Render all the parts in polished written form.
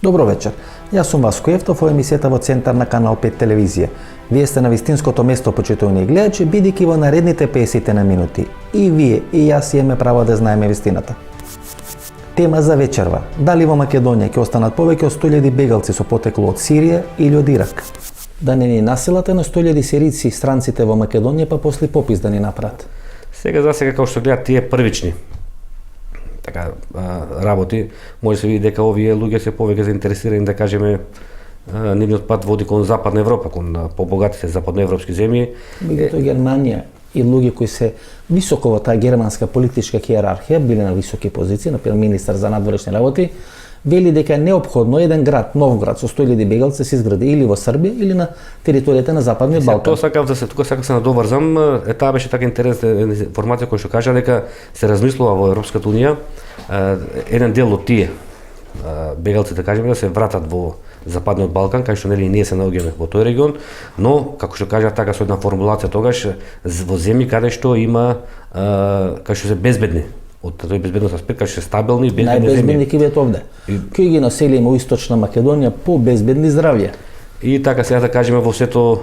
Добро вечер. Јас сум Васко Ефтов, во емисијата во Центар на Канал 5 телевизија. Вие сте на вистинското место, почитувани гледачи, бидејќи во наредните 50 на минути и вие и јас имаме право да знаеме вистината. Тема за вечерва. Дали во Македонија ќе останат повеќе од 100.000 бегалци со потекло од Сирија или од Ирак? Да не ни насилате на 100.000 сирици странците во Македонија, па после попис да ни направат. Сега за сега, како што гледат, тие првични работи, може се види дека овие луѓе се повеќе заинтересирани, да кажеме, нивниот пат води кон Западна Европа, кон побогатите западноевропски земји. Меѓутоа Германија и луѓе кои се високо во таа германска политичка хиерархија, биле на високи позиции, например министар за надворешни работи, вели дека е неопходно еден град, нов град со 100.000 бегалци да се изгради или во Србија или на територијата на Западниот Балкан. Тоа сакав да се се надоврзам, таа беше така интересна информација која што кажа дека се размислува во Европската унија еден дел од тие бегалци, да кажеме, да се вратат во Западниот Балкан, кај што нели ние се наоѓаме во тој регион, но како што кажа така со една формулација тогаш во земји каде што има кај што се безбедни, од тој безбедност аспект, кај што се стабилни, безбедни земји. Најбезбедни ќе бидат овде. Кои ги населиме во Источна Македонија по безбедни здравје. И така сега да кажеме во сето,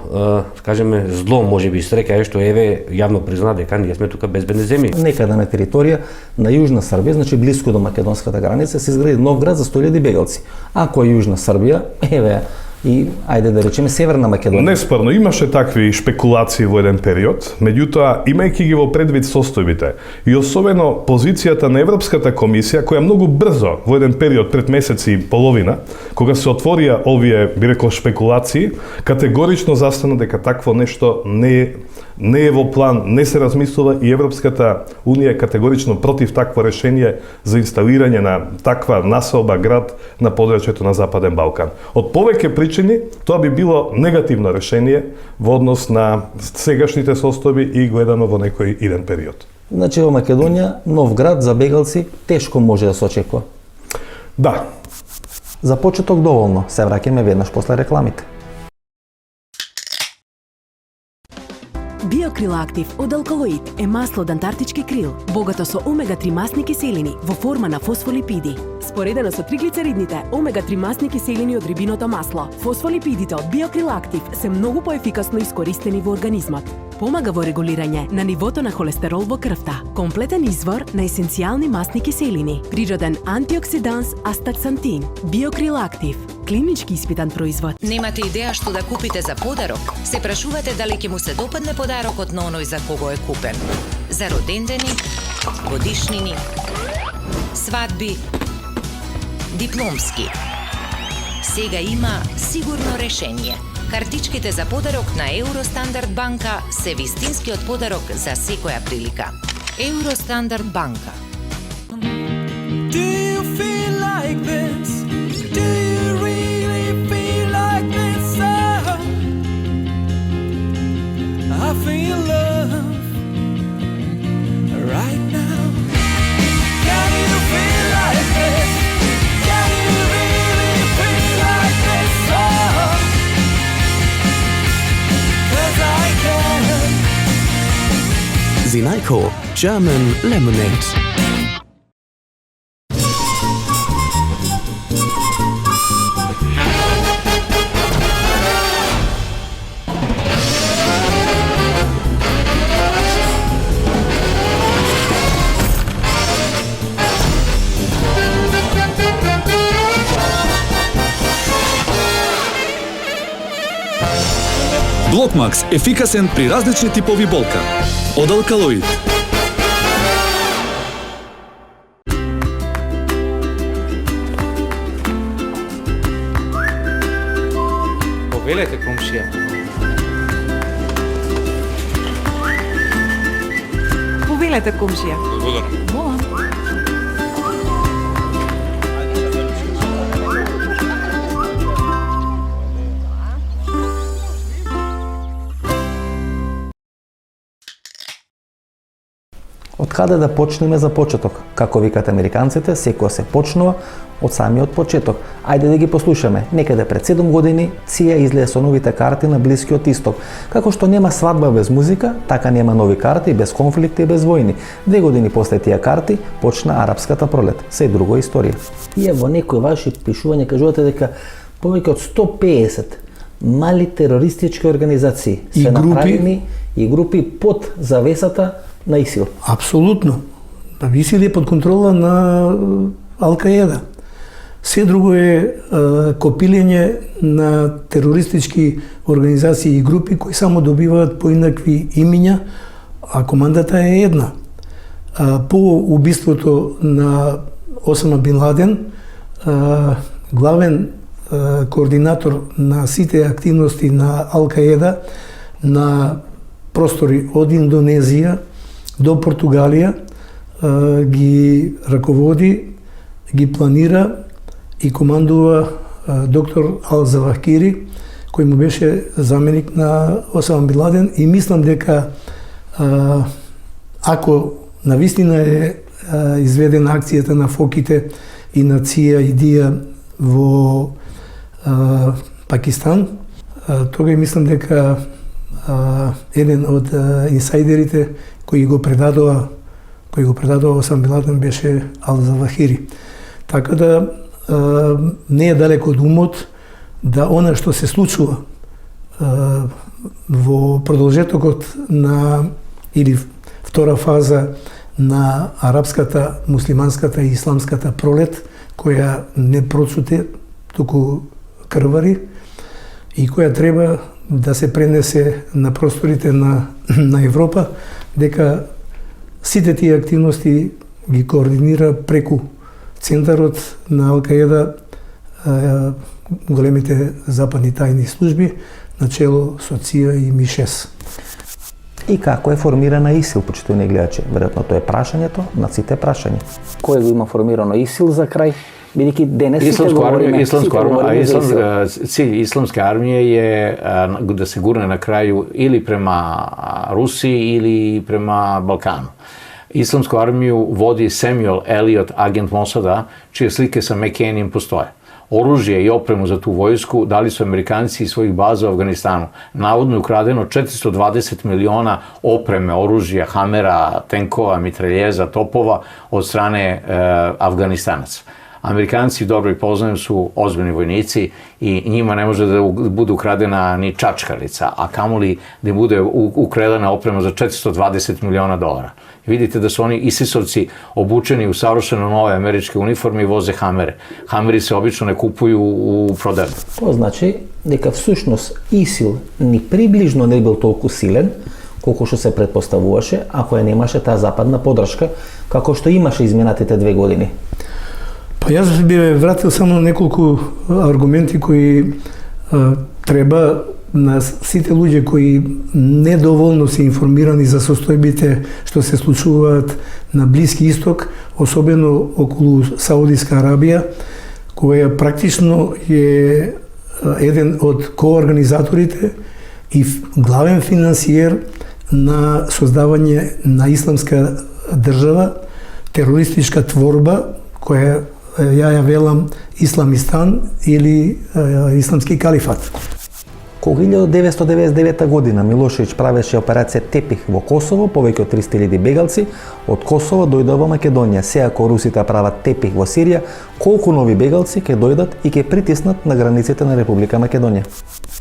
кажеме зло, можеби среќа е што еве јавно призна дека ние сме тука безбедни земји. Некаде на територија на Јужна Србија, значи блиску до македонската граница, се изгради нов град за 100.000 бегалци. Ако е Јужна Србија, еве и ајде да речеме Северна Македонија. Неспорно имаше такви шпекулации во еден период, меѓутоа имајќи ги во предвид состојбите и особено позицијата на Европската комисија, која многу брзо во еден период пред месеци и половина, кога се отворија овие, би рекол, шпекулации, категорично застана дека такво нешто не е во план, не се размислува и Европската унија е категорично против такво решение за инсталирање на таква населба град на подрачјето на Западен Балкан. Од повеќе причини тоа би било негативно решение во однос на сегашните состојби и гледано во некој иден период. Значи во Македонија нов град за бегалци тешко може да се очекува. Да. За почеток доволно, се враќаме веднаш после рекламите. Биокрилактив од алкалоид е масло од антарктички крил, богато со омега-3 масни киселини во форма на фосфолипиди. Споредено со триглицеридните, омега-3 масни киселини од рибиното масло, фосфолипидите од биокрилактив се многу поефикасно искористени во организмот. Помага во регулирање на нивото на холестерол во крвта. Комплетен извор на есенцијални масни киселини. Природен антиоксиданс астаксантин. Биокрилактив. Клинички испитан производ. Немате идеја што да купите за подарок? Се прашувате дали ќе му се допадне подарокот на оној за кого е купен? За родендени, годишнини, свадби, дипломски. Сега има сигурно решение. Картичките за подарок на Евростандард банка се вистинскиот подарок за секоја прилика. Евростандард банка. Do you feel like this? Do you really feel like this? I feel love right now. Can you feel like this? Can you really feel like this? 'Cause I can. Zinaico German Lemonade. Блокмакс ефикасен при различни типови болка. Од алкалоид. Повелете, комшија. Повелете, комшија. Благодарам. Молам. Од Хаде да почнеме за почеток. Како викат американците, секоја се почнува од самиот почеток. Ајде да ги послушаме. Некаде пред 7 години Ција излезе со новите карти на Блискиот Исток. Како што нема свадба без музика, така нема нови карти без конфликти и без војни. 2 години после тие карти почна арапската пролет. Се друга историја. И во некои ваши пишувања кажувате дека повеќе од 150 мали терористички организации и се групи, направени и групи под завесата на ИСИЛ. Апсолутно. ИСИЛ е под контрола на Ал-Каеда. Се друго е копилење на терористички организации и групи кои само добиваат поинакви имиња, а командата е една. По убиството на Осама Бин Ладен, главен координатор на сите активности на Ал-Каеда на простори од Индонезија до Португалија ги раководи, ги планира и командува доктор Ал-Завахири, кој му беше заменик на Осама Бин Ладен, и мислам дека ако навистина е изведена акцијата на фоките и на Ција и Дија во Пакистан, тога мислам дека еден од инсайдерите кои го предадоа Осама Бин Ладен беше Ал-Завахири. Така да не е далеко од умот да она што се случува во продолжетокот на или втора фаза на арапската, муслиманската и исламската пролет, која не процуте, туку крвари и која треба да се пренесе на просторите на Европа, дека сите тие активности ги координира преку центарот на Ал-Каеда, големите западни тајни служби, начело со Ција и МИ-6. И како е формирана ИСИЛ, почитувани гледачи? Веројатно тоа е прашањето на сите прашања. Кој го има формирано ИСИЛ за крај? Бидејќи денес сите говориме за Cilj islamske armije je da se gurne na kraju ili prema Rusiji ili prema Balkanu. Islamsku armiju vodi Samuel Elliot, agent Mossada, čije slike sa McCain-im postoje. Oružje i opremu za tu vojsku dali su Amerikanci iz svojih baza u Afganistanu. Navodno je ukradeno 420 miliona opreme, oružja, hamera, tenkova, mitraljeza, topova od strane Afganistanaca. Amerikanci, dobro ih poznajem, su ozbiljni vojnici i njima ne može da bude ukradena ni čačkalica, a kamoli da im bude ukradena oprema za 420 miliona dolara. Vidite da su oni ISIS-ovci obučeni u savršeno nove američke uniforme i voze hamere. Hameri se obično ne kupuju u prodaju. Тоа значи дека всушност ИСИЛ ни приближно не бил толку силен колку што се предпоставуваше ако ја немаше таа западна поддршка како што имаше изминатите 2 години. Па јас би вратил само неколку аргументи кои треба на сите луѓе кои недоволно се информирани за состојбите што се случуваат на Блиски Исток, особено околу Саудиска Арабија, која практично е еден од коорганизаторите и главен финансиер на создавање на исламска држава, терористичка творба која ја велам Исламистан или Исламски калифат. Кога 1999 година Милошевиќ правеше операција Тепих во Косово, повеќе од 300.000 бегалци од Косово дојдоа во Македонија. Сега ако русите прават Тепих во Сирија, колку нови бегалци ќе дојдат и ќе притиснат на границите на Република Македонија?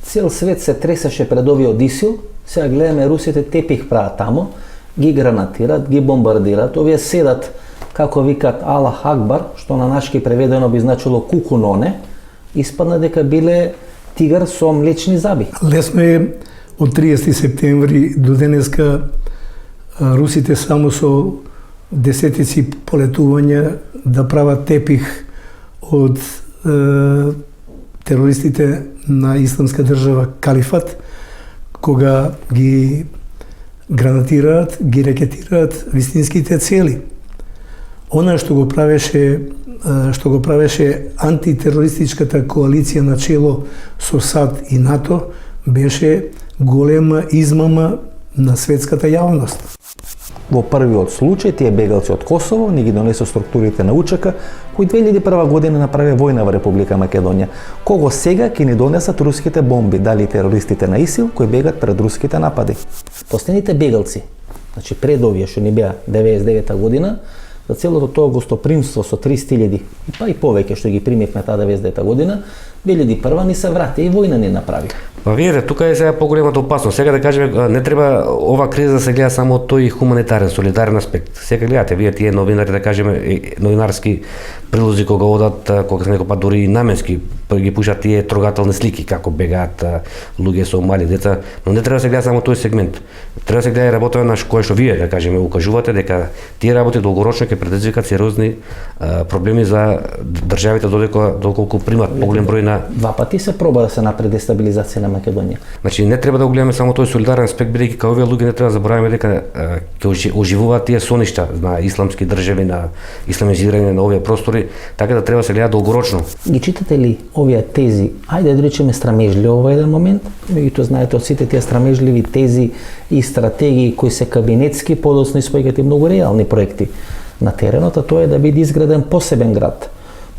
Цел свет се тресеше пред овие ИСИЛ, сега гледаме русите Тепих прават тамо, ги гранатират, ги бомбардират, овие седат како викат Аллах Акбар, што на нашки преведено би значило кукуноне, испадна дека биле тигар со млечни заби. Лесно е од 30 септември до денеска русите само со десетици полетувања да прават Тепих од терористите на Исламска држава Калифат, кога ги гранатираат, ги рекетираат вистинските цели. Она што го правеше антитерористичката коалиција на чело со САД и НАТО беше голема измама на светската јавност. Во првиот случај, тие бегалци од Косово ни ги донесу структурите на УЧК, кои 2001 година направи војна во Република Македонија. Кого сега ќе ни донесат руските бомби, дали терористите на ИСИЛ кои бегат пред руските напади. Последните бегалци, значи пред овие што ни беа 99 година, за целото тоа гостопримство со 300.000, па и повеќе што ги примевме таа 99 година, 2001 ни се врати и војна ни направи. Па видите, тука е сега поголемата опасност. Сега да кажеме, не треба ова криза да се гледа само од тој хуманитарен, солидарен аспект. Сега гледате, вие тие новинари, да кажеме, новинарски прилози кога одат, кога се некој пат дури и наменски ги пушат тие трогателни слики како бегаат луѓе со мали деца, но не треба да се гледа само тој сегмент. Треба да се гледа и работа на кој што вие, да кажеме, укажувате дека тие работи долгорочно ќе предизвикат сериозни проблеми за државите доколку примат поголем број на... Два пати се проба да се направи дестабилизација на Македонија. Значи не треба да го гледаме само тој солидарен аспект, бидејќи као овие луѓе не треба да забораваме дека ќе оживуваат тие соништа на исламски држави, на исламизирање на овие простори, така да треба да се гледа долгорочно. Ги читате ли овие тези, ајде да речеме страмежливо во еден момент, меѓутоа знаете од сите тие страмежливи тези и стратегии кои се кабинетски, подоцна испоѓаат и многу реални проекти на теренот, а тоа е да биде изграден посебен град.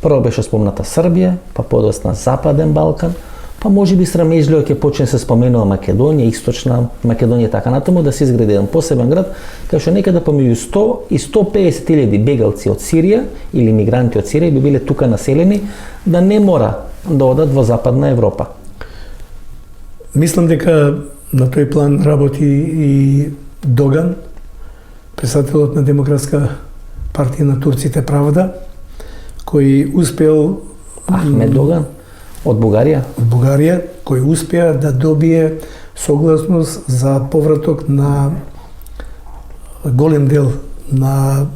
Прво беше спомната Србија, па подоцна Западен Балкан, па може би срамежливо ќе почне се споменува Македонија, Источна Македонија и така натаму, да се изгради еден посебен град, кај што некаде помеѓу 100 и 150.000 бегалци од Сирија или мигранти од Сирија би биле тука населени, да не мора да одат во Западна Европа. Мислам дека на тој план работи и Доган, председателот на Демократска партија на турците Правда, кој успел... Ахмед Доган? Од Бугарија? Од Бугарија, кој успеа да добие согласност за повраток на голем дел на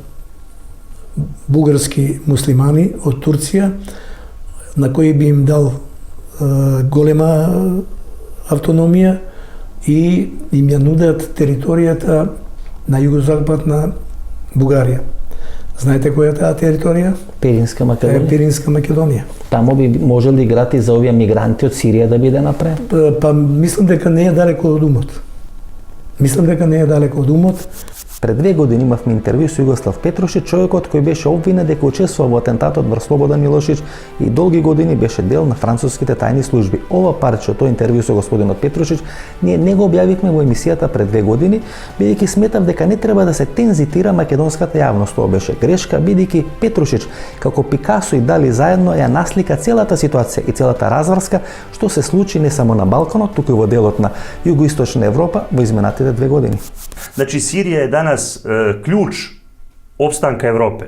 бугарски муслимани од Турција, на кој би им дал голема автономија и им ја нудат територијата на југозапад на Бугарија. Знаете која е таа територија? Пиринска Македонија. Пиринска Македонија. Таму би можел да играти за овие мигранти од Сирија да биде направен? Па мислам дека не е далеко од умот. Пред 2 години имавме интервју со Југослав Петрушич, човекот кој беше обвинет дека учествува во атентатот врз Слободан Милошиć и долги години беше дел на француските тајни служби. Ова парче од тој интервју со господинот Петрушич ние не го објавивме во емисијата пред 2 години, бидејќи сметав дека не треба да се тензитира македонската јавност. Тоа беше грешка, бидејќи Петрушич како Пикасо и Дали заедно ја наслика целата ситуација и целата разврска што се случи не само на Балканот, туку и во делот на југоисточна Европа во изминатите 2 години. Значи Сирија е danas ključ opstanka Evrope.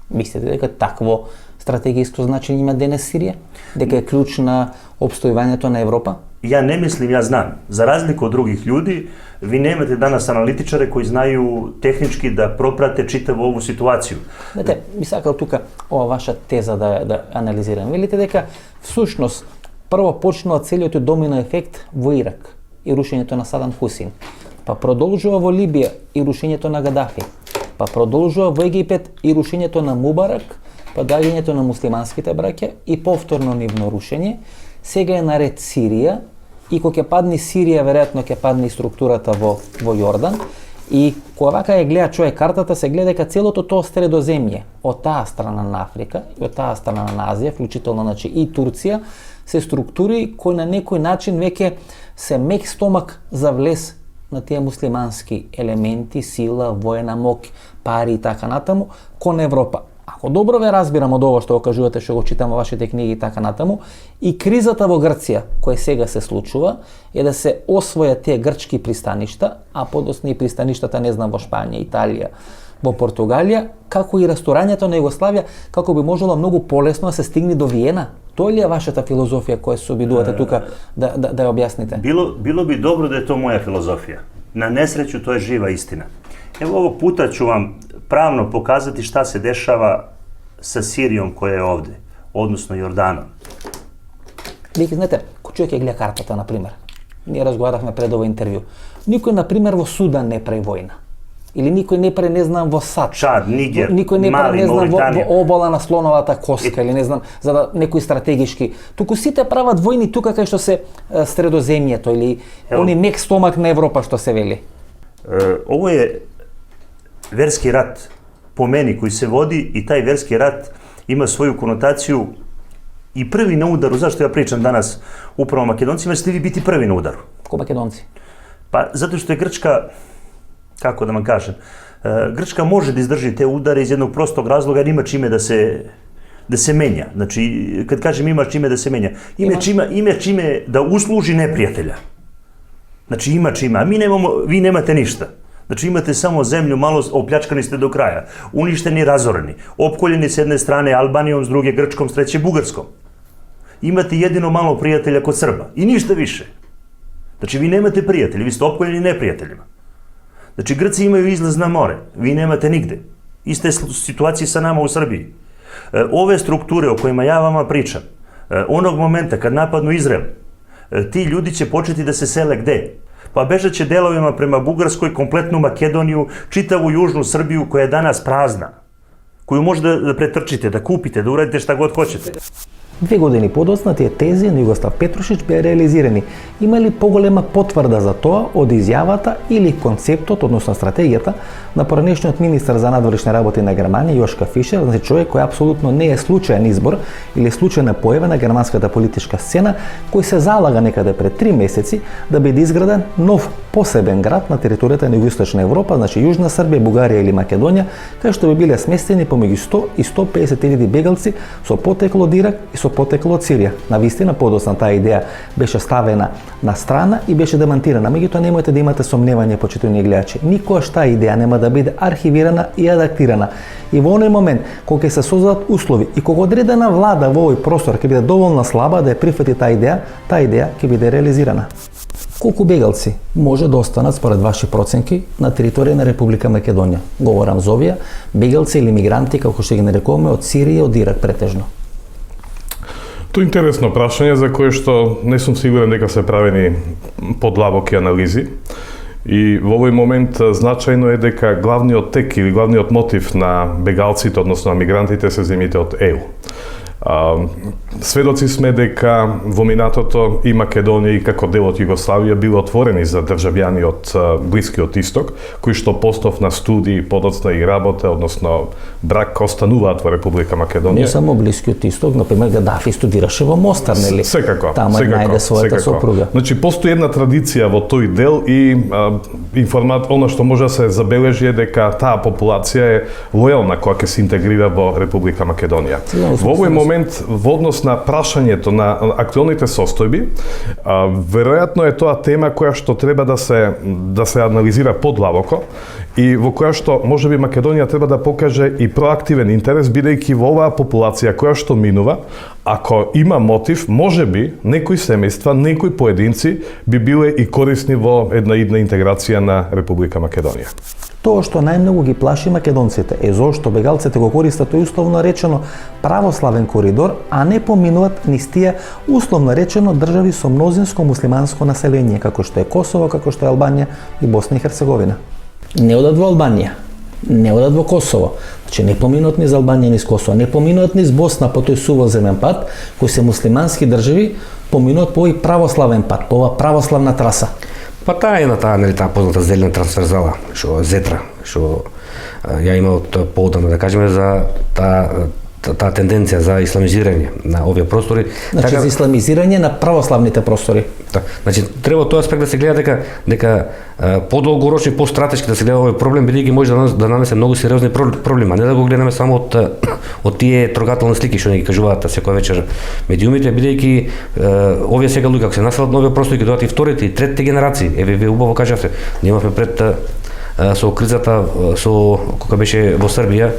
Мислите дека такво стратегиско значење има денес Сирија? Дека е клjuč на опстојувањето на Европа? Ja ne mislim, ja znam. Za razliku od drugih ljudi, vi nemate danas analitičare koji znaju tehnički da proprate čitavu ovu situaciju. Знаете, би сакал тука ова ваша теза да анализирам. Велите дека всушност прво почнува целиот домино ефект во Ирак и рушењето на Садам Хусин. Па продолжува во Либија и рушењето на Гадафи. Па продолжува во Египет и рушењето на Мубарак, па доаѓањето на муслиманските браќа и повторно нивно рушење. Сега е наред Сирија и кога ќе падне Сирија, веројатно ќе падне и структурата во Јордан. И кога вака ја гледа човек картата, се гледа дека целото тоа Средоземје, од таа страна на Африка и од таа страна на Азија, вклучително значи и Турција, се структури кои на некој начин веќе се мек стомак за влез на тие муслимански елементи, сила, воена моќ, пари и така натаму кон Европа. Ако добро ве разбирам од ова што го кажувате, што го читам во вашите книги и така натаму, и кризата во Грција, која сега се случува, е да се освојат тие грчки пристаништа, а подоцна и пристаништата, не знам, во Шпанија, Италија, во Португалија, како и расторањето на Југославија, како би можело многу полесно да се стигне до Виена. Тоа ли е вашата филозофија која се обидувате тука да ја објасните? Bilo bi dobro da je to moja filozofija. Na nesreću to je živa istina. Evo ovog puta ću vam pravno pokazati šta se dešava sa Sirijom koja je ovde, odnosno Jordanom. Веќе знаете, кој човек ја гледа картата, например, ние разговаравме пред ова интервју, никој, например, во Судан не прави војна. Или никој не прави, не знам, во САД. Чад, Нигер, никој не прави, не знам, во обала на слоновата коска, или не знам, за да некој стратегишки. Туку сите прават војни тука кај што се Средоземјето или они мек стомак на Европа што се вели. Ovo je verski rat po meni koji se vodi i taj verski rat ima svoju konotaciju i prvi na udaru. Zašto ja pričam danas upravo o Makedoncima? Jer ćete vi biti prvi na udaru. Ko Makedonci? Pa zato što je Grčka, kako da vam kažem, Grčka može da izdrži te udare iz jednog prostog razloga jer ima čime da se menja. Znači, kad kažem ima čime da se menja, ima čime da usluži neprijatelja. Znači, ima čime, a vi nemate ništa. Znači, imate samo zemlju, malo opljačkani ste do kraja, uništeni, razoreni, opkoljeni s jedne strane Albanijom, s druge Grčkom, s treće Bugarskom. Imate jedino malo prijatelja kod Srba i ništa više. Znači, vi nemate prijatelji, vi ste opkoljeni neprijateljima. Znači, Grci imaju izlaz na more, vi nemate nigde. Ista je situacija sa nama u Srbiji. Ove strukture o kojima ja vama pričam, onog momenta kad napadnu Izrael, ti ljudi će početi da se sele gde? Pa bežat će delovima prema Bugarskoj, kompletnu Makedoniju, čitavu južnu Srbiju koja je danas prazna, koju možete da pretrčite, da kupite, da uradite šta god hoćete. 2 години подоцна тие тези на Југослав Петрушич беа реализирани. Има ли поголема потврда за тоа од изјавата или концептот, односно стратегијата на поранешниот министар за надворешни работи на Германија Јошка Фишер, значи човек кој апсолутно не е случаен избор или случајна појава на германската политичка сцена, кој се залага некаде пред 3 месеци да биде изграден нов посебен град на територијата на Југоисточна Европа, значи Јужна Србија, Бугарија или Македонија, кај што би биле сместени помеѓу 100 и 150 илјади бегалци со потекло од Ирак и со потекло од Сирија. Навистина подоцна таа идеја беше ставена на страна и беше демантирана. Меѓутоа немојте да имате сомневање, почитувани гледачи. Никогаш таа идеја нема да биде архивирана и адаптирана. И во оној момент кога ќе се создадат услови и кога одредена влада во овој простор ќе биде доволно слаба да ја прифати таа идеја ќе биде реализирана. Колку бегалци може да останат според ваши проценки на територија на Република Македонија? Говорам за овие бегалци или мигранти, како што ги нарекуваме, од Сирија и од Ирак претежно. Тоа е интересно прашање за кое што не сум сигурен дека се правени подлабоки анализи. И во овој момент значајно е дека главниот тек или главниот мотив на бегалците, односно на мигрантите, се земите од ЕУ. Сведоци сме дека во минатото и Македонија и како дел од Југославија било отворени за државјани од Блискиот Исток, кои што постов на студии, подоцна и работа, односно брак, остануваат во Република Македонија. Не само Блискиот Исток, например Гадафи студираше во Мостар, нели? Секако. Тама најде својата сопруга. Значи, постои една традиција во тој дел и она што може да се забележи е дека таа популација е лојална кога ќе се интегрира во Република Македонија. Во овој момент, во однос на прашањето на актуелните состојби, веројатно е тоа тема која што треба да се анализира подлабоко и во која што можеби Македонија треба да покаже и проактивен интерес, бидејќи во оваа популација која што минува, ако има мотив, можеби некои семејства, некои поединци би биле и корисни во една идна интеграција на Република Македонија. Тоа што најмногу ги плаши македонците е зошто бегалците го користат тој условно речено православен коридор, а не поминуваат низ тие условно речено држави со мнозинско муслиманско население, како што е Косово, како што е Албанија и Босна и Херцеговина. Не одат во Албанија, не одат во Косово, значи не поминуваат низ Албанија низ Косово, не поминуваат низ Босна по тој сувоземен пат, кои се муслимански држави, поминуваат по овој православен пат, по оваа православна траса. Па таа е на таа позната зелена трансверзала, што Зетра, што ја имал поводно да кажеме за таа тенденција за исламизирање на овие простори. Значи за исламизирање на православните простори. Да. Значи треба од тој аспект да се гледа дека подолгорочно и постратешки да се гледа овој проблем, бидејќи може да нанесе многу сериозни проблеми, а не да го гледаме само од тие трогателни слики што ни ги кажуваат секоја вечер медиумите, бидејќи овие сега луѓе ако се населат на овие простори ќе дојдат и вторите и третите генерации. Еве вие убаво кажавте, ние имавме пред со кризата кога беше во Србија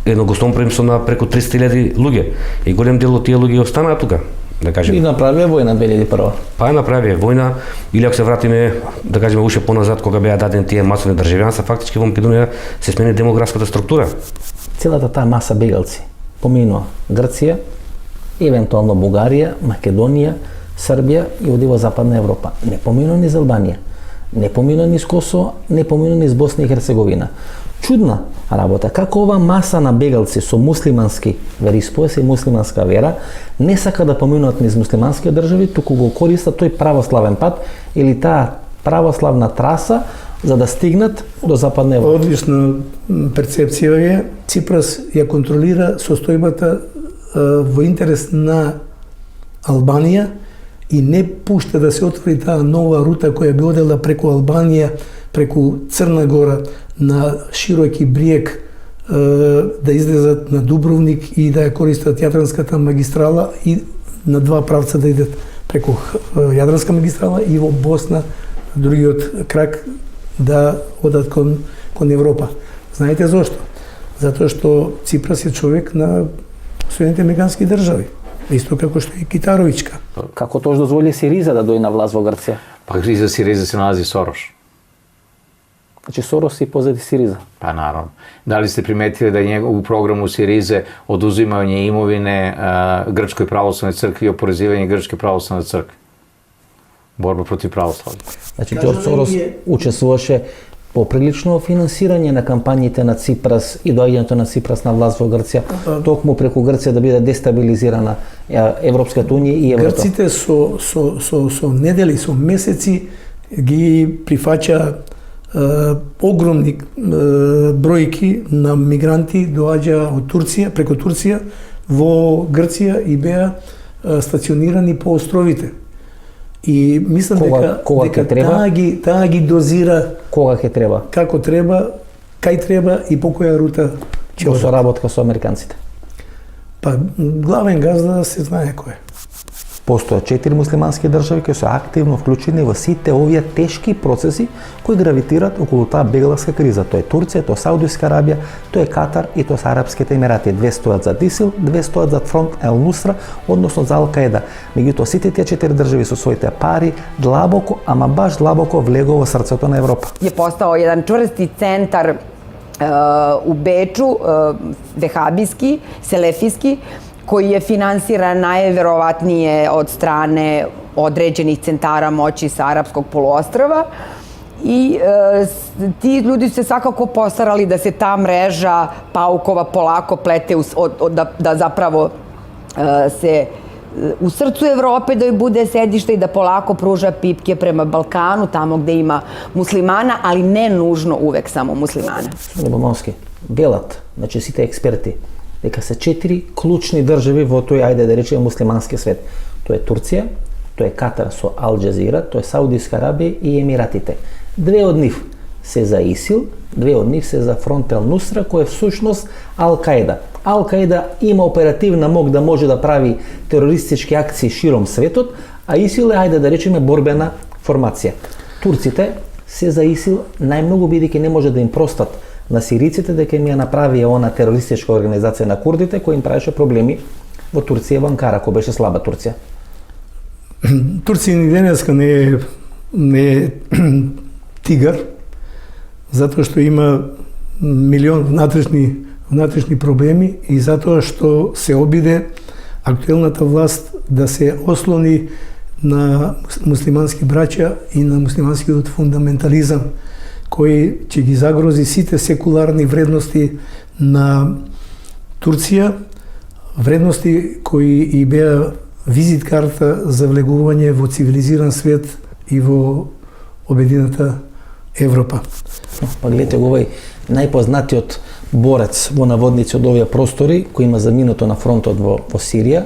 едно гостопримство на преку 300.000 луѓе и голем дел од тие луѓе останаа тука, да кажеме. И направиле војна 2001. Па направиле војна, или ако се вратиме, да кажеме уште поназад кога беа дадени тие масовни државјанства, фактички во Македонија се смени демографската структура. Целата таа маса бегалци поминува Грција, евентуално Бугарија, Македонија, Србија и оди во Западна Европа. Не поминува низ Албанија, не поминува низ Косово, не поминува низ Босна и Херцеговина. Чудна работа, како ова маса на бегалци со муслимански вероисповест и муслиманска вера не сака да поминуваат низ муслимански држави, туку го користат тој православен пат или таа православна траса за да стигнат до Западна Европа. Одлична перцепција е. Ципрас ја контролира состојбата во интерес на Албанија и не пушта да се отвори таа нова рута која би одела преку Албанија, преку Црна Гора, на широки бриег, да излезат на Дубровник и да ја користат Јадранската магистрала и на два правца да идат преку Јадранска магистрала и во Босна, другиот крак да одат кон Европа. Знаете зошто? Затоа што Ципрас е човек на Соединените американски држави, исто како што и Китаровичка. Како тоа дозволи Сириза да дојде на власт во Грција? Па криза Сириза се налади Сорош. Значи Сорос и позади Сириза? Па наравно. Дали сте приметили да у програму Сиризе одузимање имовине Грчкој православнoj цркви и опорезивање Грчке православнoj цркви? Борба против православие. Значи Џорџ Сорос учествуваше поприлично финансирање на кампањите на Ципрас и доаѓањето на Ципрас на власт во Грција, токму преку Грција да биде дестабилизирана Европската унија и еврото. Грците со недели, со месеци ги прифаќа огромни бројки на мигранти доаѓа од Турција, преку Турција во Грција и беа стационирани по островите. И мислам дека таа ги дозира кога ќе треба, како треба, кај треба и по која рута ќе во соработка со американците. Па главен газда се знае кој е. Постојат 4 муслимански држави кои се активно вклучени во сите овие тешки процеси кои гравитираат околу таа бегларска криза. Тоа е Турција, тоа е Саудиска Арабија, тоа е Катар и тоа се Арапските Емирати. Две стојат за ИСИЛ, две стојат за фронт Ел Нусра, односно за Ал Каеда. Меѓутоа сите тие 4 држави со своите пари длабоко, ама баш длабоко влегува во срцето на Европа. Je postao jedan čvrsti centar u Beču, vehabijski, selefijski, koji je finansiran najverovatnije od strane određenih centara moći sa Arapskog poluostrva i ti ljudi su se svakako postarali da se ta mreža paukova polako plete, da zapravo se u srcu Evrope da joj bude sedište i da polako pruža pipke prema Balkanu, tamo gde ima muslimana, ali ne nužno uvek samo muslimana. Лебомовски, велат, значи сите експерти, дека се 4 клучни држави во тој, ајде да речеме, муслимански свет. Тоа е Турција, тоа е Катар со Ал Джазира, тоа е Саудиска Арабија и Емиратите. Две од нив се за ИСИЛ, две од нив се за фронт Ел Нусра, кој е всушност Ал Каеда. Ал Каеда има оперативна мог да може да прави терористички акции широм светот, а ИСИЛ е, ајде да речеме, борбена формација. Турците се за ИСИЛ најмногу бидејќи не може да им простат на сириците дека им ја направија она терористичка организација на курдите кој им правеше проблеми во Турција и во Анкара, кој беше слаба Турција. Турција ни денеска не е тигар, затоа што има милион внатрешни проблеми и затоа што се обиде актуелната власт да се ослони на муслимански браќа и на муслиманскиот фундаментализам, кој ќе ги загрози сите секуларни вредности на Турција, вредности кои и беа визит карта за влегување во цивилизиран свет и во обединета Европа. Па гледате го овој најпознатиот борец во наводници од овие простори, кој има заминато на фронтот во Сирија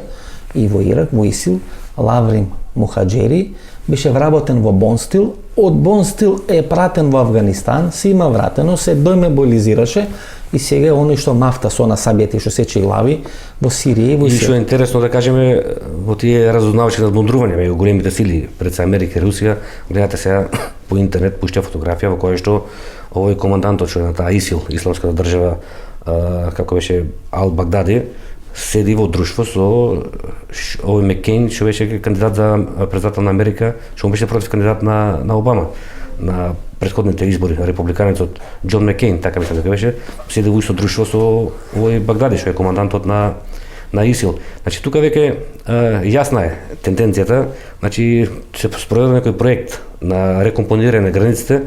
и во Ирак, во ИСИЛ, Лаврим Мухаџери, беше вработен во Бонстил, од Бонстил е пратен во Афганистан, се има вратено, се демобилизираше и сега оној што мафта со на сабијата што сече глави во Сирија и во И ИСИЛ. што е интересно да кажеме, во тие разузнавачки надмудрувања меѓу големите сили, пред се Америка и Русија, гледате сега по интернет, пушта фотографија во која што овој командантот што е на таа ИСИЛ, исламската држава, како беше Ал Багдади, седи во друштво со овој Маккейн, што беше кандидат за председател на Америка, што беше против кандидат на Обама на претходните избори, републиканецот Џон Маккейн, така мислам дека беше, седи во исто друштво со овој Багдади, што е командантот на ИСИЛ. Значи тука веќе јасна е тенденцијата, значи се спроведе некој проект на рекомпонирање на границите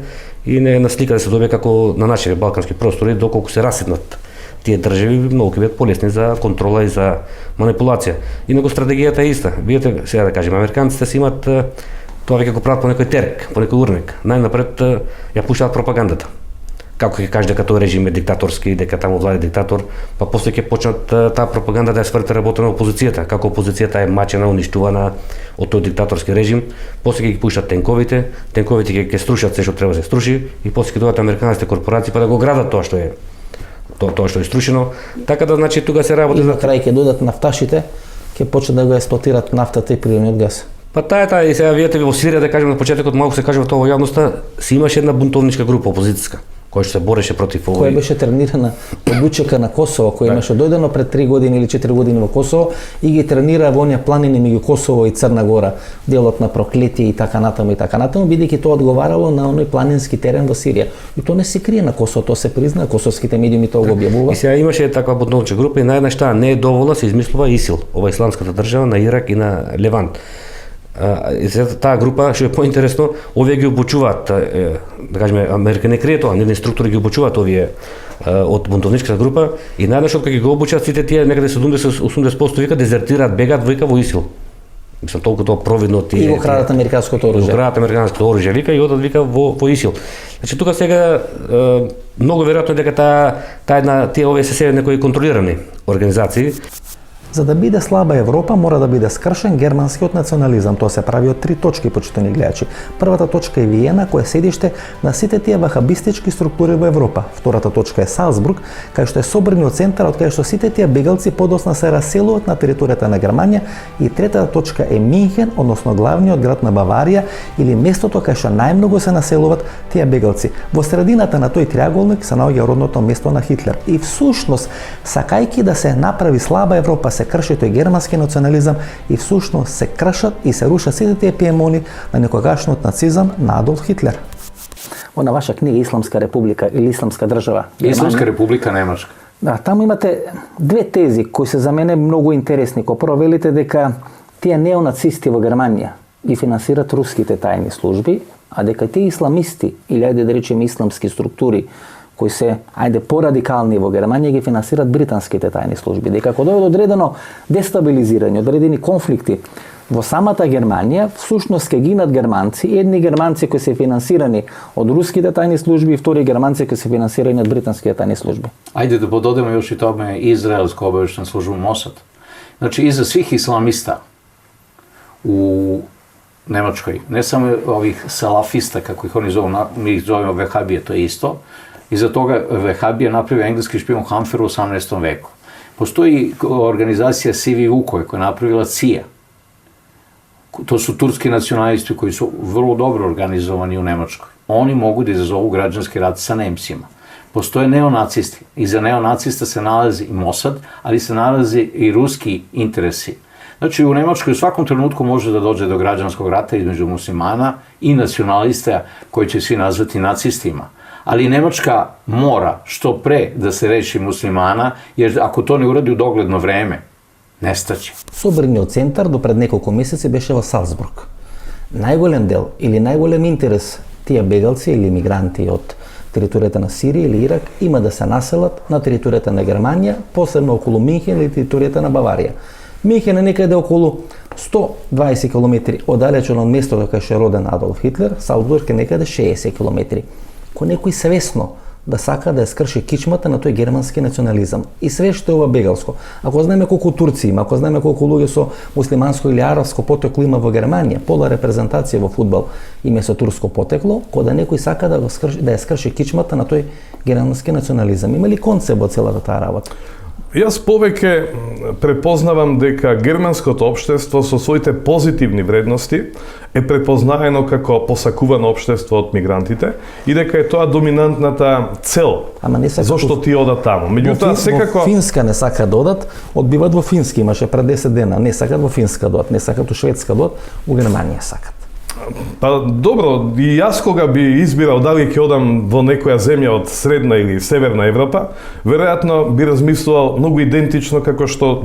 и на слика да се добие како на нашите балкански простори, доколку се раситнат тие држави, многу ќе бидат полесни за контрола и за манипулација. Инаку стратегијата е иста. Видете, сега да кажеме, американците си имат Тоа веќе го прават по некој терк, по некој урник. Најнапред ја пуштаат пропагандата. Како ќе каже дека тој режим е диктаторски, дека таму владе диктатор, па после ќе почнат таа пропаганда да ја сврте работа на опозицијата, како опозицијата е мачена, уништувана од тој диктаторски режим, после ќе ги пуштат тенковите ќе струшат се што треба да се струши и после ќе дојдат американските корпорации па да го градат тоа што е струшено. Така да значи тука се работи и на крај ќе дојдат нафташите, ќе почнат да го експлоатираат нафтата и природниот газ. Па таа и сега видите во Сирија, да кажеме на почетокот, малку се кажува тоа во јавноста, си имаше една бунтовничка група опозицијска која што се бореше против овој. Која беше тренирана од учека на Косово, кој имаше дојдено пред 3 години или 4 години во Косово и ги тренира во оние планини меѓу Косово и Црна Гора, делот на проклетие и така натаму, бидејќи тоа одговарало на оној планински терен во Сирија. И тоа не се крие на Косово, тоа се призна, косовските медиуми тоа го објавува. И сега имаше таква бунтовничка група и најнаш таа не е доволна, се измислува ИСИЛ, ова исламската држава на Ирак и на Левант. И таа група, што е поинтересно, овие ги обучуваат, да кажеме, Америка не крие тоа, нивни структури ги обучуваат овие од бунтовничката група и најнаш кога ги го обучат сите тие некаде 70-80% вика дезертираат, бегаат вика во ИСИЛ. Мислам толку тоа провидно тие. И го крадат американското оружје. Го крадат американското оружје вика и одат вика во ИСИЛ. Значи тука сега многу веројатно дека тие овие се некои контролирани организации. За да биде слаба Европа, мора да биде скршен германскиот национализам. Тоа се прави од 3 точки, почитани гледачи. Првата точка е Виена, која е седиште на сите тие вахабистички структури во Европа. Втората точка е Салцбург, кај што е соборниот центар од кај што сите тие бегалци подосна се раселуваат на територијата на Германија. И третата точка е Минхен, односно главниот град на Баварија или местото кај што најмногу се населуваат тие бегалци. Во средината на тој триаголник се наоѓа родното место на Хитлер. И всушност, сакајќи да се направи слаба Европа, се крши тој германски национализам и всушност се кршат и се рушат сите тие пиемони на некогашниот нацизам на Адолф Хитлер. Она ваша книга Исламска република или Исламска држава. Исламска република Немачка. Да, таму имате две тези кои се за мене многу интересни. Ко прво велите дека тие неонацисти во Германија ги финансират руските тајни служби, а дека тие исламисти или ајде да речеме исламски структури кои се порадикални во Германија ги финансират британските тајни служби. Дека кога дојде одредено дестабилизирање, одредени конфликти во самата Германија, всушност ке гинат германци, едни германци кои се финансирани од руските тајни служби и втори германци кои се финансирани од британските тајни служби. Ајде да пододеме још и томе израелска обавештна служба Мосад. Значи, иза свих исламиста у Немачкој, не само ових салафиста, како их они зову, ми их зовеме вехабија, тоа е исто, и за тога Вехабија направи енглески шпион Хамфер у 18. веку. Постои организација CVU која направила ЦИА. То су турски националисти кои су врло добро организовани у Немачкој. Они могу да изазову граđански рат са немцima. Постоje неонацисти. И за неонациста се налази и Мосад, али се налази и руски интереси. Значи, у Немачкој у сваком тренутку може да доđe до граđанскog рата измеđu муслимана и националиста кои ќе се назвати нацистима. Ali Nemačka mora što pre da se reši muslimana, jer ako to ne uradi u dogledno vreme, nestaće. Соборниот центар до пред неколку месеци беше во Салцбург. Најголем дел или најголем интерес тие бегалци или мигранти од територијата на Сирија или Ирак има да се населат на територијата на Германија, посебно околу Минхен или територијата на Баварија. Минхен е некаде околу 120 км оддалечен од местото кај што е роден Адолф Хитлер, Салцбург е некаде 60 км. Кој некој свесно да сака да ја скрши кичмата на тој германски национализам и све што е ова бегалско. Ако знаеме колку турци има, ако знаеме колку луѓе со муслиманско или арапско потекло има во Германија, пола репрезентација во фудбал има со турско потекло, кога некој сака да ја скрши кичмата на тој германски национализам. Има ли концепт во целата таа работа? Јас повеќе препознавам дека германското општество со своите позитивни вредности е препознаено како посакувано општество од мигрантите и дека е тоа доминантната цел зошто ти одат таму. Меѓутоа секако во Финска не сака да одат, одбиват во Фински, имаше пред 10 дена, не сакат во Финска да одат, не сакат у Шведска да одат, у Германија сакат. Па добро, и јас кога би избирал дали ќе одам во некоја земја од Средна или Северна Европа, веројатно би размислувал многу идентично како што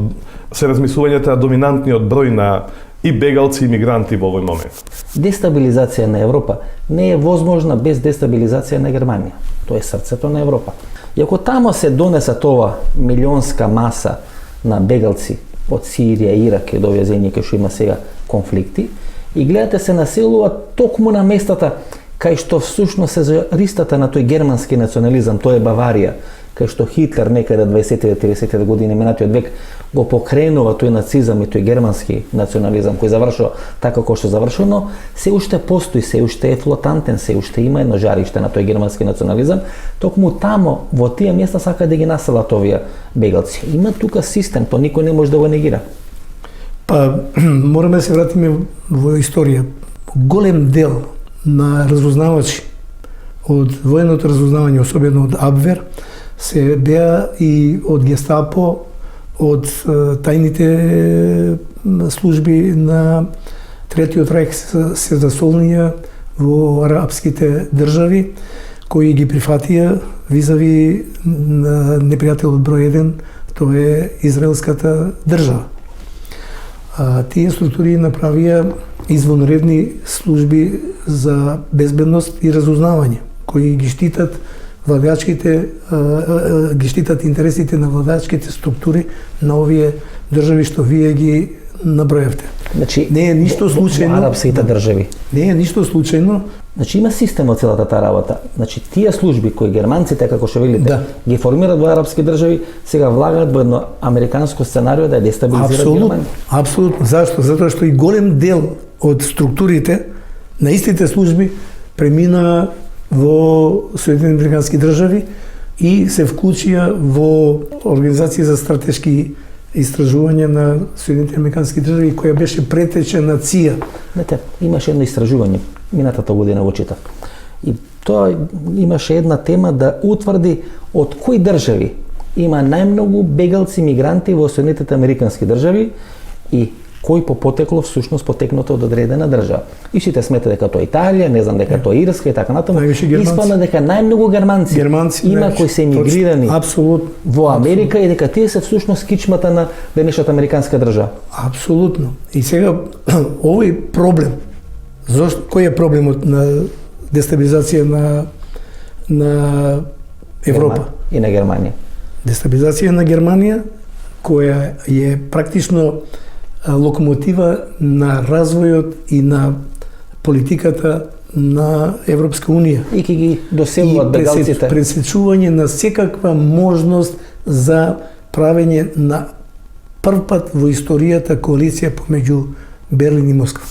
се размислувањата доминантниот број на и бегалци и мигранти во овој момент. Дестабилизација на Европа не е возможна без дестабилизација на Германија. Тоа е срцето на Европа. И ако тамо се донесат ова милионска маса на бегалци од Сирија, Ирак и од овие земји кај што има сега конфликти, и гледате се населуваат токму на местата кај што всушност се ристата на тој германски национализам, тоа е Баварија, кај што Хитлер некаде 20-30 години минатиот век го покренува тој нацизам и тој германски национализам кој завршува така како што завршува, но се уште постои, се уште е флотантен, се уште има едно жариште на тој германски национализам, токму тамо во тие места сака да ги населат овие бегалци. Има тука систем, тоа никој не може да го негира. Па мораме да се вратиме во историја. Голем дел на разузнавачи од военото разузнавање, особено од Абвер, се беа и од Гестапо, од тајните служби на Третиот рајх се засолнија во арапските држави, кои ги прифатија визави на непријателот број 1, тоа е израелската држава. Тие структури направија извонредни служби за безбедност и разузнавање, кои ги штитат ги штитат интересите на владачките структури на овие држави што вие ги наброевте. Значи, не е ништо случајно. Арапските држави. Не е ништо случајно. Значи има систем во целата таа работа. Значи тие служби кои германците, како што велите, ги формираат во арапски држави, сега влагаат во едно американско сценарио да ја дестабилизираат Германија. Апсолутно. Зашто? Затоа што и голем дел од структурите на истите служби премина во Соединените американски држави и се вклучија во Организација за стратешки истражување на Соединените американски држави, која беше претеча на ЦИА. Знаете, имаше едно истражување минатата година во читав. И тоа имаше една тема да утврди од кои држави има најмногу бегалци мигранти во Соединетите американски држави и кој по потекло всушност потекнато од одредена држава. И сите смета дека тоа Италија, не знам дека тоа Ирска и така натаму. Испадна дека најмногу германци има кои се емигрирани во Америка и дека тие се всушност кичмата на денешната американска држава. Апсолутно. И сега овој проблем, кој е проблемот на дестабилизација на Европа и на Германија? Дестабилизација на Германија, која е практично локомотива на развојот и на политиката на Европска Унија. И ки ги доселуваат бегалците. И пресечување на секаква можност за правење на прв пат во историјата коалиција помеѓу Берлин и Москва.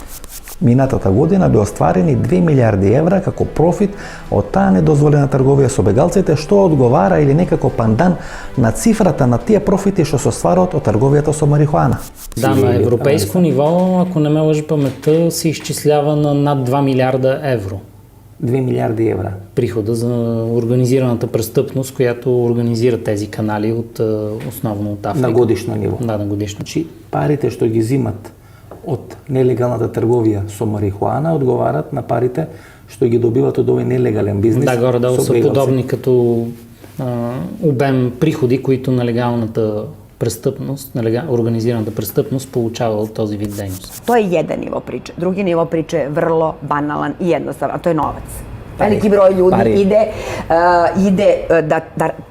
Минатата година бе остварени 2 милиарди евра како профит од таа недозволена трговија со бегалците, што одговара или некако пандан на цифрата на тие профити што се остваруваат од трговијата со марихуана. Да, на европейско ниво, ако не ме лъжи паметта, се изчислява на над 2 милиарда евро. 2 милиарди евра. Прихода за организираната престъпност, която организира тези канали от основно от Африка. На годишно ниво. Да, на годишно. Значи, парите што ги зимат од нелегалната трговија со марихуана одговарат на парите што ги добиват од овој нелегален бизнес. Да, горе-долу са подобни като обем приходи, които нелегалната престъпност, организираната престъпност получава от този вид дейност. To je jedan nivo priče. Drugi nivo priče je vrlo banalan i jednostavan, a to je novac. Veliki broj ljudi ide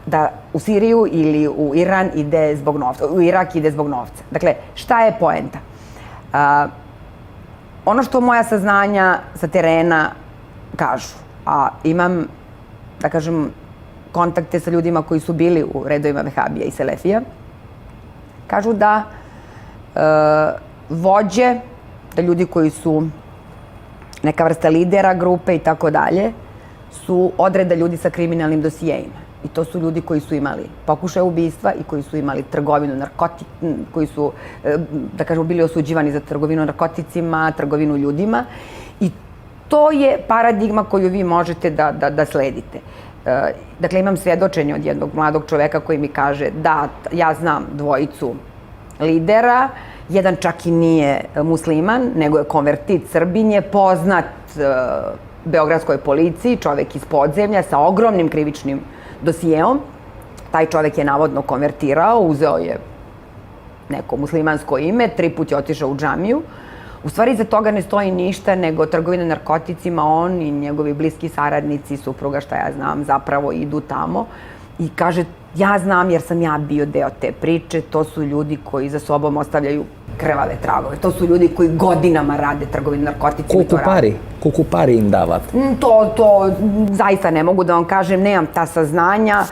da u Siriju ili u Iran ide zbog novca, u Irak ide zbog novca. Dakle, šta je poenta? Ono što moja saznanja sa terena kažu, a imam, da kažem, kontakte sa ljudima koji su bili u redovima Vehabija i Selefija, kažu da vođe, da ljudi koji su neka vrsta lidera grupe i tako dalje, su odreda ljudi sa kriminalnim dosijeima. I to su ljudi koji su imali pokušaj ubistva i koji su imali trgovinu narkoticima, koji su, da kažemo, bili osuđivani za trgovinu narkoticima, trgovinu ljudima. I to je paradigma koju vi možete da sledite. Dakle, imam svjedočenje od jednog mladog čoveka koji mi kaže da ja znam dvojicu lidera, jedan čak i nije musliman, nego je konvertit Srbin, je poznat beogradskoj policiji, čovek iz podzemlja sa ogromnim krivičnim dosijeom. Taj čovek je navodno konvertirao, uzeo je neko muslimansko ime, 3 puta je otišao u džamiju. U stvari iza toga ne stoji ništa nego trgovina narkoticima, on i njegovi bliski saradnici, supruga, šta ja znam, zapravo idu tamo i kaže ja znam jer sam ja bio deo te priče, to su ljudi koji za sobom ostavljaju krvave tragove. To su ljudi koji godinama rade trgovinu narkoticima. Koliko pari im davate? To zaista ne mogu da vam kažem, nemam ta saznanja.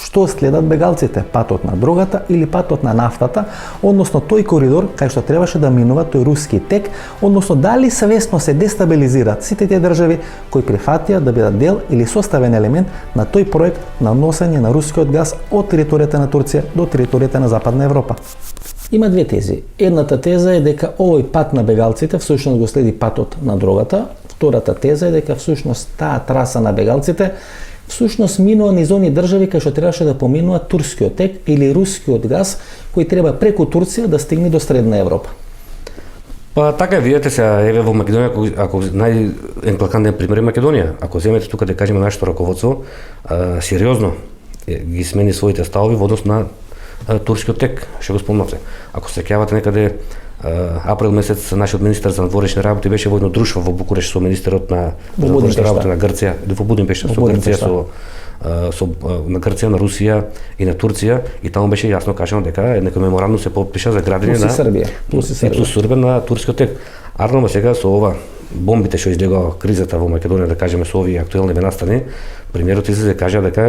Što следат бегалците? Патот на дрогата или патот на нафтата, односно тој коридор кај што требаше да минува тој руски тек, односно дали свесно се дестабилизираат сите тие држави кои прифатија да бидат дел или составен елемент на тој проект на носење на рускиот газ од територијата на Турција до територијата на Западна Европа. Има две тези. Едната теза е дека овој пат на бегалците всушност го следи патот на дрогата. Втората теза е дека всушност таа траса на бегалците всушност минува низ они држави кај што требаше да поминува турскиот тек или рускиот газ кој треба преку Турција да стигне до Средна Европа. Па така видете сега, еве во Македонија, ако најенклакантен пример е Македонија, ако земете тука да кажеме нашето раководство, сериозно ги смени своите ставови во однос на турскиот тек, што го спомнавте. Ако се сеќавате некаде април месец нашиот министер за надворешни работи беше во едно друштво во Букурешт со министерот на надворешни работи на Грција, во Будимпешта, со Грција, на Грција, на Русија и на Турција, и таму беше јасно кажано дека некој меморандум се подпиша за градење на плюс Србија на турскиот тек. Арнално сега со ова бомбите што излегува кризата во Македонија, да кажеме со овие актуелни настани, премиерот излезе да каже дека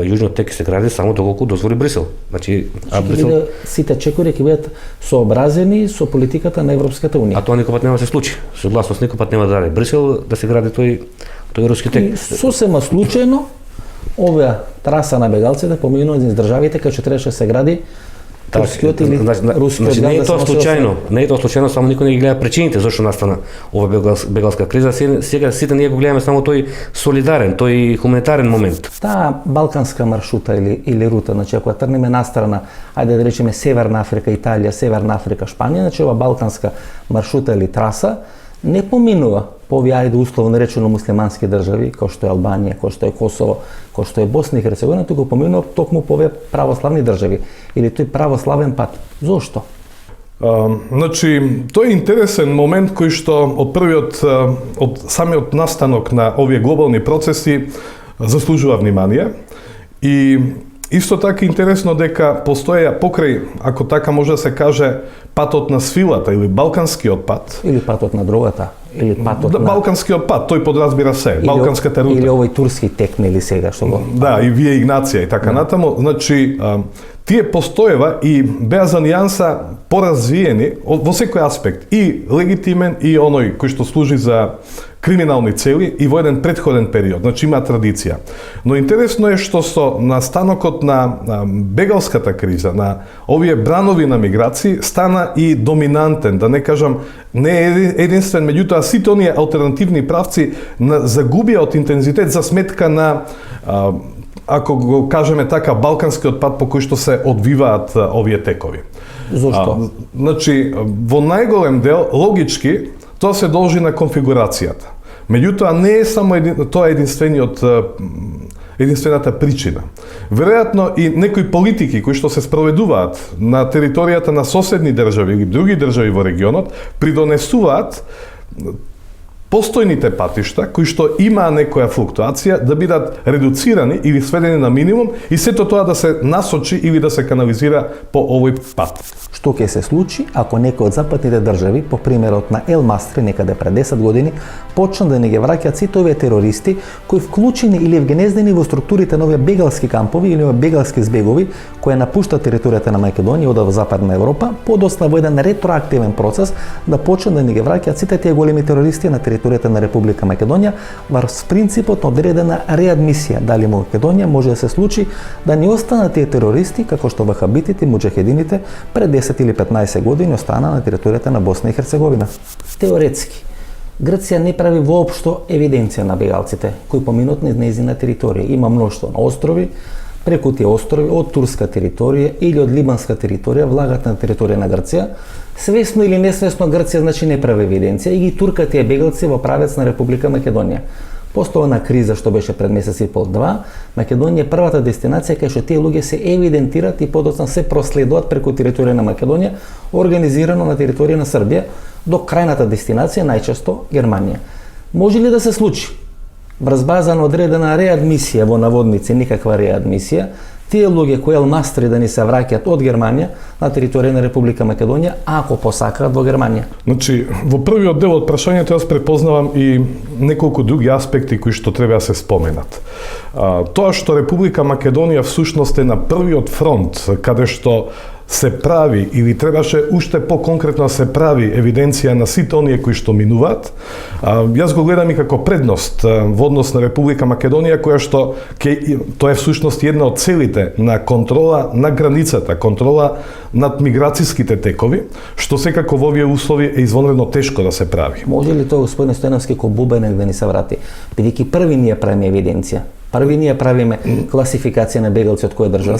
јужниот тек се гради само доколку дозволи Брисел. Значи, Брисел сите чекори ќе бидат сообразени со политиката на Европската унија. А тоа никогаш нема да се случи. Согласност никогаш нема да даде Брисел да се гради тој руски тек. Сосема случајно оваа траса на бегалците поминува низ државите кај што требаше да се гради турскиот или рускиот газ. Не е тоа случајно, не е тоа случајно, само никој не ги гледа причините зашто настана ова бегалска криза. Сега сите ние го гледаме само тој солидарен, тој хуманитарен момент. Таа балканска маршрута или рута, значи ако тргнеме настрана, ајде да речеме Северна Африка, Италија, Северна Африка, Шпанија, значи ова балканска маршрута или траса не поминува по овие ајде условно речено муслимански држави, кој што е Албанија, кој што е Косово, кој што е Босна и Херцеговина, туку поминува токму по овие православни држави или тој православен пат. Зошто? Значи, тој е интересен момент кој што од самиот настанок на овие глобални процеси заслужува внимание. И исто така интересно дека постоја покрај, ако така може да се каже, патот на свилата или балканскиот пат. Или патот на дрогата. Или патот на... Балканскиот пат, тој подразбира се, балканската рута. Или овој турски тек, нели сега што го... Да, и Вие Игнација и така натаму. Значи, тие постоева и беа за нијанса поразвиени во секој аспект. И легитимен и оној кој што служи за криминални цели и во еден претходен период, значи има традиција. Но интересно е што со настанокот на бегалската криза, на овие бранови на миграции, стана и доминантен, да не кажам, не е единствен, меѓутоа сите оние алтернативни правци загубија од интензитет за сметка на, ако го кажеме така, балканскиот пат по кој што се одвиваат овие текови. Зошто? Значи, во најголем дел, логички, тоа се должи на конфигурацијата. Меѓутоа, не е само тоа единствената причина. Веројатно и некои политики кои што се спроведуваат на територијата на соседни држави или други држави во регионот, придонесуваат постојните патишта, кои што имаа некоја флуктуација, да бидат редуцирани или сведени на минимум и сето тоа да се насочи или да се канализира по овој пат. Што ќе се случи ако некој од западните држави, по примерот на Ел Мастри некаде пред 10 години, почна да не ги враќаат сите овие терористи кои вклучени или вгнездени во структурите на овие бегалски кампови или овие бегалски збегови кои напуштаат територијата на Македонија и одат во Западна Европа, подоцна во еден ретроактивен процес да почнат да не ги враќаат сите тие големи терористи на територијата на Република Македонија врз принципот на одредена реадмисија. Дали Македонија може да се случи да не останат тие терористи како што вахабитите и муџахедините пред 10 или 15 години остана на територијата на Босна и Херцеговина. Теоретски, Грција не прави воопшто евиденција на бегалците кои поминат низ нејзина територија. Има мноштво на острови, преку тие острови од турска територија или од либанска територија влагат на територија на Грција. Свесно или несвесно Грција значи не прави евиденција и ги турка тие бегалци во правец на Република Македонија. После оваа криза што беше пред месец и пол-два, Македонија е првата дестинација кај што тие луѓе се евидентираат и подоцна се проследуваат преку територија на Македонија, организирано на територија на Србија, до крајната дестинација, најчесто Германија. Може ли да се случи? Врз база на одредена реадмисија во наводници, никаква реадмисија, тие луѓе кои елмастри да ни се враќаат од Германија на територија на Република Македонија, ако посакаат во Германија? Значи, во првиот дел од прашањето јас препознавам и неколку други аспекти кои што треба да се споменат. Тоа што Република Македонија всушност е на првиот фронт, каде што се прави или требаше уште по-конкретно да се прави евиденција на сите оние кои што минуваат. Јас го гледам и како предност во однос на Република Македонија, која што тоа е всушност една од целите на контрола на границата, контрола над миграцијските текови, што секако во овие услови е извонредно тешко да се прави. Може ли тоа, господин Стојановски, ко бубенек да ни се врати? Бидејќи први ние правиме евиденција. Први ние правиме класификација на бегалци од која држава.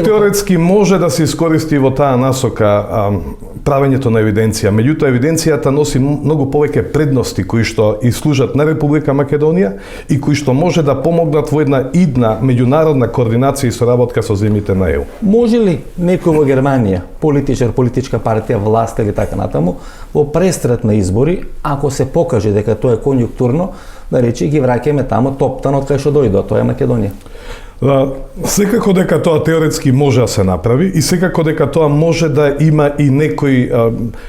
Теоретски може да се искористи во таа насока правењето на евиденција, меѓутоа евиденцијата носи многу повеќе предности кои што и служат на Република Македонија и кои што може да помогнат во една идна меѓународна координација и соработка со земјите на ЕУ. Може ли некој во Германија, политичар, политичка партија, власт или така натаму, во престрет на избори, ако се покаже дека тоа е конјунктурно, да речи ги враќаме тамо топтан од кај што дојдо, тоа е Македонија? Секако дека тоа теоретски може да се направи и секако дека тоа може да има и некои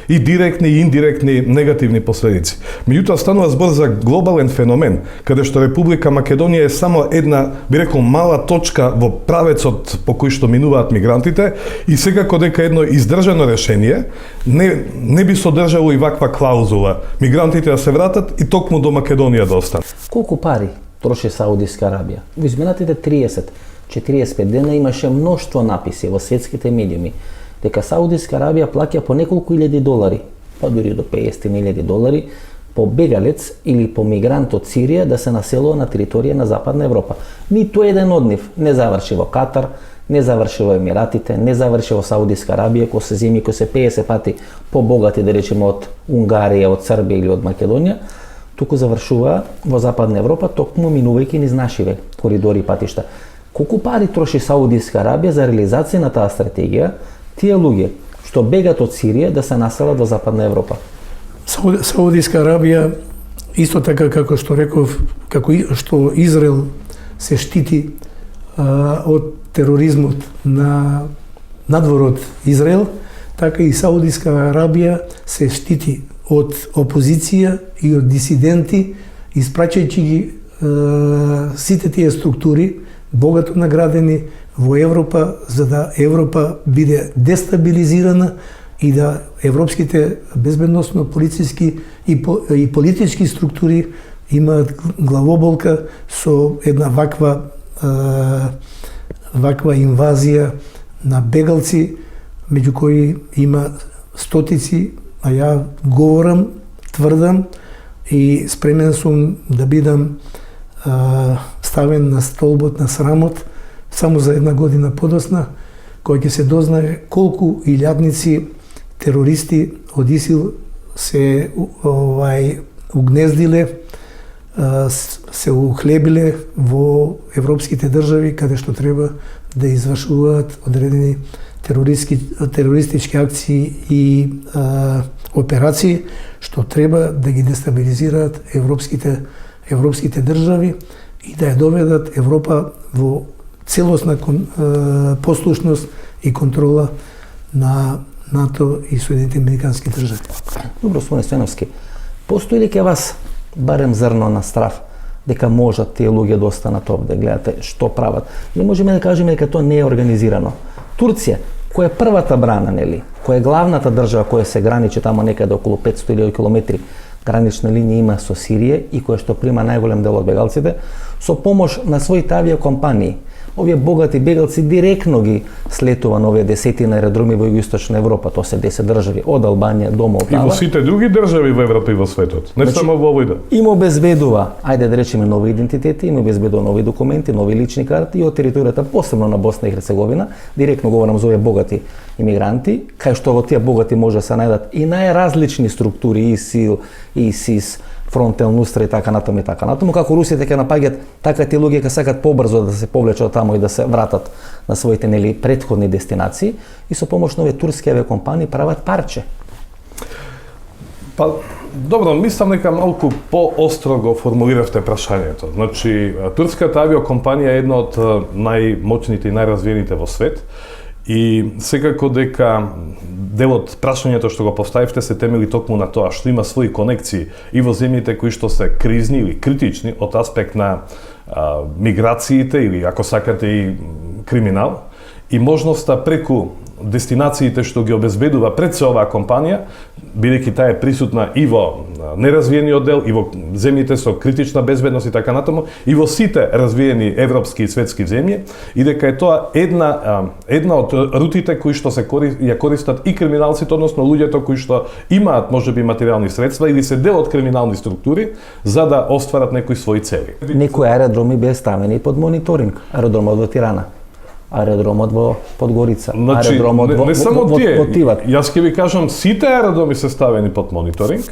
и директни и индиректни негативни последици. Меѓутоа станува збор за глобален феномен, каде што Република Македонија е само една, би рекол, мала точка во правецот по кој што минуваат мигрантите и секако дека едно издржано решение не би содржало и ваква клаузула. Мигрантите да се вратат и токму до Македонија да останат. Колку пари троши Саудиска Арабија? Во изминатите 30-45 дена имаше мноштво написи во светските медиуми дека Саудиска Арабија плаќа по неколку илјади долари, па дури до 50.000 долари по бегалец или по мигрант од Сирија да се населува на територија на Западна Европа. Ниту еден од нив не заврши во Катар, не заврши во Емиратите, не заврши во Саудиска Арабија, кои се земји кои се 50 пати побогати, да речеме, од Унгарија, од Србија или од Македонија, туку завршува во Западна Европа, токму минувајќи низ нашиве коридори и патишта. Колку пари троши Саудиска Арабија за реализација на таа стратегија, тие луѓе што бегат од Сирија да се населат во Западна Европа? Саудиска Арабија, исто така како што реков, како што Израел се штити од тероризмот на надвор од Израел, така и Саудиска Арабија се штити од опозиција и од дисиденти, испраќајќи ги сите тие структури, богато наградени во Европа, за да Европа биде дестабилизирана и да европските безбедносно полициски и политички структури имаат главоболка со една ваква инвазија на бегалци, меѓу кои има стотици, а ја говорам, тврдам и спремен сум да бидам ставен на столбот на срамот само за една година подосна, кој ќе се дознае колку илјадници терористи од ИСИЛ се угнездиле, се ухлебиле во европските држави, каде што треба да извршуваат одредени терористички акции и операции, што треба да ги дестабилизираат европските држави и да ја доведат Европа во целосна послушност и контрола на НАТО и Соединените американски држави. Добро, господин Стојановски, постои ли ке вас барем зрно на страв дека можат тие луѓе да останат овде, гледате што прават? Или можеме да кажеме дека тоа не е организирано? Турција, која е првата брана, нели, која е главната држава која се граничи тамо некаде околу 500 километри гранична линија има со Сирија и која што прима најголем дел од бегалците, со помош на своите авиокомпании. Овие богати бегалци директно ги слетува на овие десетина аеродроми во Југоисточна Европа, тоа се 10 држави, од Албанија до Молдава. И во сите други држави во Европа и во светот, не само во овој. Им обезбедува, ајде да речеме, нови идентитети, им обезбедува нови документи, нови лични карти и од територијата, посебно на Босна и Херцеговина, директно говорам за овие богати имигранти, кај што во тие богати може да се најдат и најразлични структури, ИСИЛ, ИСИС, Фронт Нустра и така натаму, како русите ќе напаѓат, така тие луѓе ќе сакат побрзо да се повлечат таму и да се вратат на своите нели претходни дестинации и со помош на овие турски авиокомпании прават парче. Па, добро, мислам дека малку поостро го формулиравте прашањето. Значи, турската авиокомпанија е една од најмоćните и најразвиените во свет. И секако дека дел од прашањето што го поставивте се темели токму на тоа што има своји конекции и во земјите кои што се кризни или критични од аспект на миграциите или, ако сакате, и криминал, и можноста преку дестинациите што ги обезбедува пред се оваа компанија, бидејќи таа е присутна и во неразвиениот дел, и во земјите со критична безбедност и така натаму, и во сите развиени европски и светски земји, и дека е тоа една од рутите кои што ја користат и криминалците, односно луѓето кои што имаат можеби материјални средства или се дел од криминални структури за да остварат некои своји цели. Некои аеродроми беа ставени под мониторинг. Аеродромот во Тирана, аеродромот во Подгорица, аеродромот во Тиват. Јас ќе ви кажам, сите аеродроми се ставени под мониторинг.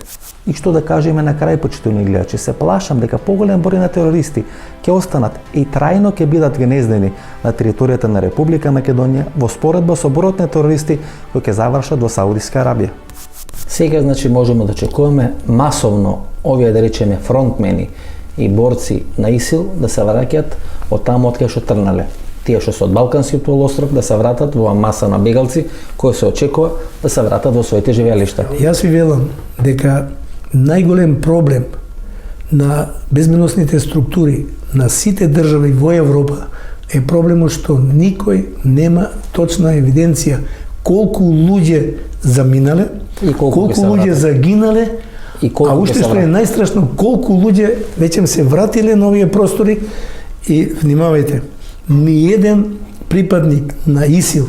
И што да кажеме на крај, почитувани гледачи, се плашам дека поголем број на терористи ќе останат и трајно ќе бидат гнездени на територијата на Република Македонија во споредба со бројот на терористи кои ќе завршат во Саудиска Арабија. Сега, значи, можеме да очекуваме масовно овие, да речеме, фронтмени и борци на ИСИЛ да се враќаат од таму од кај што трнале. Тие што се од Балканскиот полуостров да се вратат во маса на бегалци кои се очекува да се вратат во своите живеалишта. Јас ви велам дека најголем проблем на безбедносните структури на сите држави во Европа е проблемот што никој нема точна евиденција колку луѓе заминале, и колку луѓе загинале, а уште што е најстрашно, колку луѓе веќе се вратиле на овие простори. И внимавајте, ни еден припадник на ИСИЛ,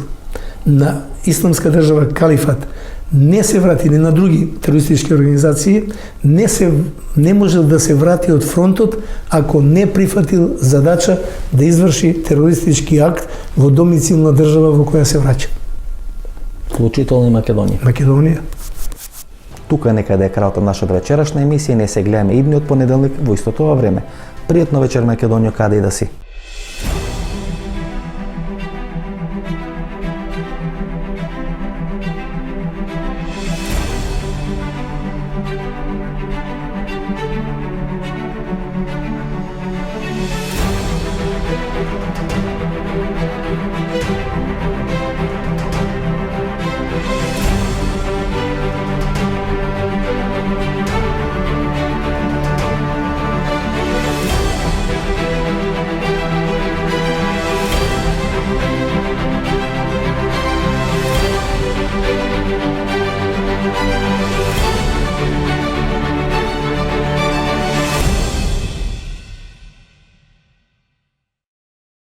на Исламска држава Калифат, не се врати, ни на други терористички организации, не можел да се врати од фронтот ако не прифатил задача да изврши терористички акт во домицилна држава во која се враќа. Вклучително и Македонија. Македонија. Тука некаде е крајот од нашата вечерашна емисија и не се гледаме идниот понеделник во истото време. Пријатно вечер, Македонија, каде и да си.